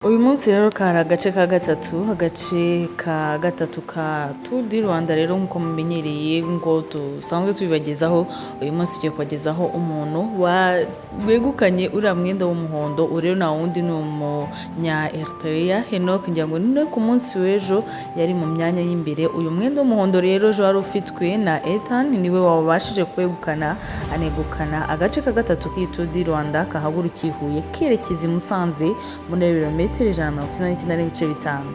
Uyu munsi rero kari agace ka gatatu ka Tour du Rwanda rero nkuko mumenyereye ngo dusanzwe tubibagezaho. Uyu munsi tugiye kubagezaho umuntu wegukanye uriya mwenda w'umuhondo. Rero na wundi ni umunya Eritrea Enoch, ngira ngo ni ku munsi w'ejo yari mu myanya y'imbere. Uyu mwenda w'umuhondo rero ejo wari ufitwe na Ethan, niwe wabashije kwegukana, anegukana agace ka gatatu k'iyi Tour du Rwanda kahagurukiye Huye kerekeza i Musanze muri ibirometero 199 n'ibice bitanu.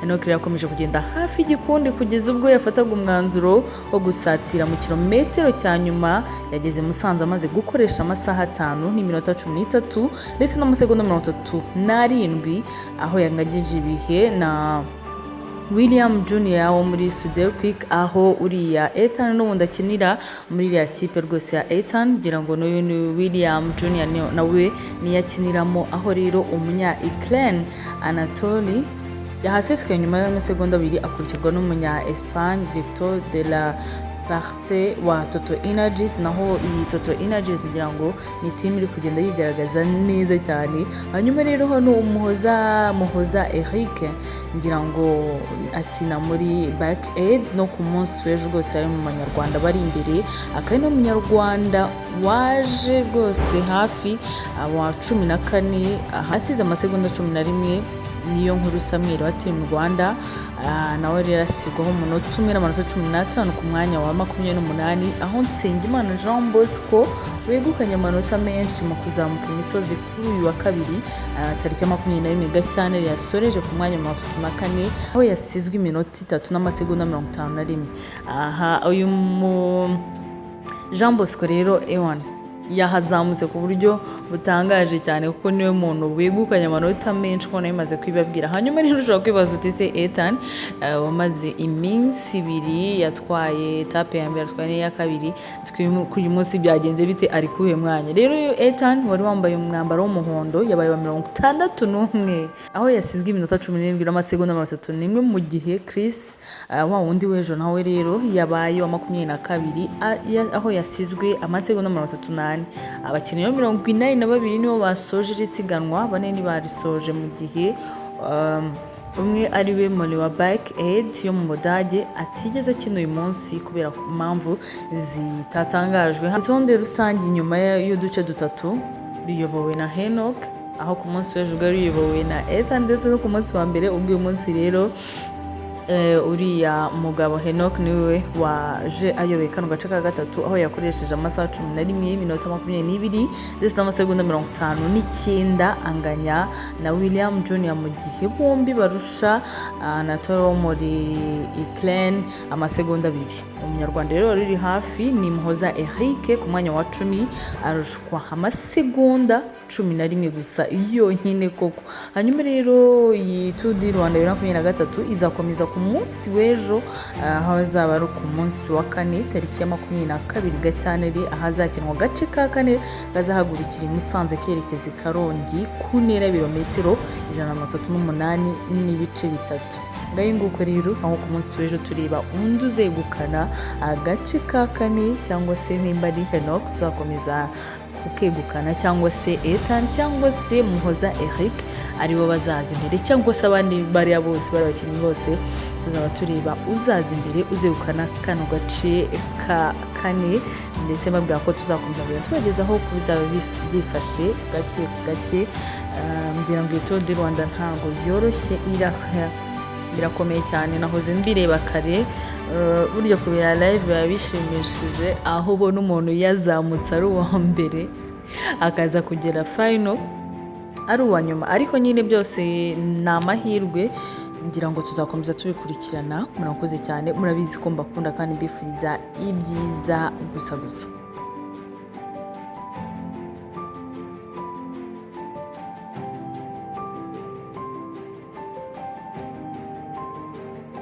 Enoch yakomeje kugenda hafi y'igikundi kugeza ubwo yafataga umwanzuro wo gusatira mu kilometero cya nyuma. Yageze Musanze amaze gukoresha amasaha 5 n'iminota 13 ndetse n'amasegonda 37 aho yangagije ibihe na William Junior wo muri Quick, aho uriya Ethan n'ubundi akinira muri iriya kipe rwose ya Ethan, kugira ngo n'uyu ni William Junior nawe niyakiniramo. Aho rero umunya Ukraine Anatoly yahasesekaye nyuma y'amasegonda 2 akurikirwa n'umunya Espagne Victor de la parte wa Total Energies. Naho iyi Total Energies ngira ngo ni team iri kugenda yigaragaza neza cyane. Hanyuma rero hano umuhoza Eric ngira ngo akina muri back aid, no ku munsi w'ejo rwose ari mu Banyarwanda bari imbere. Akari no Munyarwanda waje rwose hafi wa 14 hasize amasegonda 11 niyo nkuru Samuel wa Team Rwanda. Nawe rero asigwaho umunota umwe n'amanota 15 ku mwanya wa 28, aho Nsengimana Jean Bosco wegukanye amanota menshi mu kuzamuka imisozi kuri uyu wa kabiri tariki 21 Gashyantare yasoreje ku mwanya wa 34, aho yasizwe iminota 3 n'amasegonda 51. Uyu Jean Bosco rero yahazamutse ku buryo butangaje cyane, kuko niwe muntu wegukanye amanota menshi ko nayimaze kwibabwira. Hanyuma rero ushobora kwibaza uti se Ethan wamaze iminsi 2 yatwaye etape ya mbere, atwaye n'iya kabiri, kuri uyu munsi byagenze bite, ari kuhe mwanya? Rero Ethan wari wambaye umwambaro w'umuhondo yabaye wa 61, aho yasizwe iminota 17 n'amasegonda 31, mu gihe Chris wa wundi w'ejo nawe rero yabaye wa 22, aho yasizwe amasegonda 38. Abakinnyi 82 nibo basoje isiganwa, 4 ni barisoje, mu gihe umwe ari we muri wa Bike Aid yo mu Budage atigeze akina uyu munsi kubera impamvu zitatangajwe. Itonde rusange nyuma y'uduce dutatu riyobowe na Enoch, aho ku munsi w'ejo bwari riyobowe na Ethan, ndetse no ku munsi wa mbere. Ubwo uyu munsi rero uriya mugabo Enoch niwe waje ayoboye kano gace ka gatatu, aho yakoresheje amasaha 11 minota 22 ndetse n'amasegonda 59 anganya na William Junior, mu gihe bombi barusha Anatoly wo muri Ukraine amasegonda 2. Umunyarwanda rero wari hafi ni Muhoza Eric ku mwanya wa 10 arushwa amasegonda 11 gusa yonyine koko. Hanyuma rero iyi Tour du Rwanda 2023 izakomeza ku munsi w'ejo, aho azaba ari ku munsi wa 4 tariki ya 22 Gashyantare, ahazakinwa gace ka 4 gazahagurukira i Musanze kerekeza i Karongi ku ntera ibirometero 138 n'ibice bitatu. Ngayo nguko rero aho ku munsi w'ejo tureba undi uzegukana agace ka 4, cyangwa se nimba ari Enoch uzakomeza kukegukana, cyangwa se Ethan, cyangwa se Muhoza Eric aribo bazaza imbere, cyangwa se abandi bari bose bari abakinnyi bose. Tuzaba tureba uzaza imbere uzegukana kano gace ka 4, ndetse babwira ko tuzakomeza tubagezaho ko bizaba byifashe gake. Ngira ngo Tour du Rwanda ntago yoroshye, birakomeye cyane. Nahoze mbireba kare, buryo kubera live biba bishimishije, aho ubona umuntu yazamutse ari uwa mbere akaza kugera final ari uwa nyuma, ariko nyine byose ni amahirwe. Ngira ngo tuzakomeza tubikurikirana. Murakoze cyane, murabizi ko mbakunda kandi mbifuriza ibyiza gusa.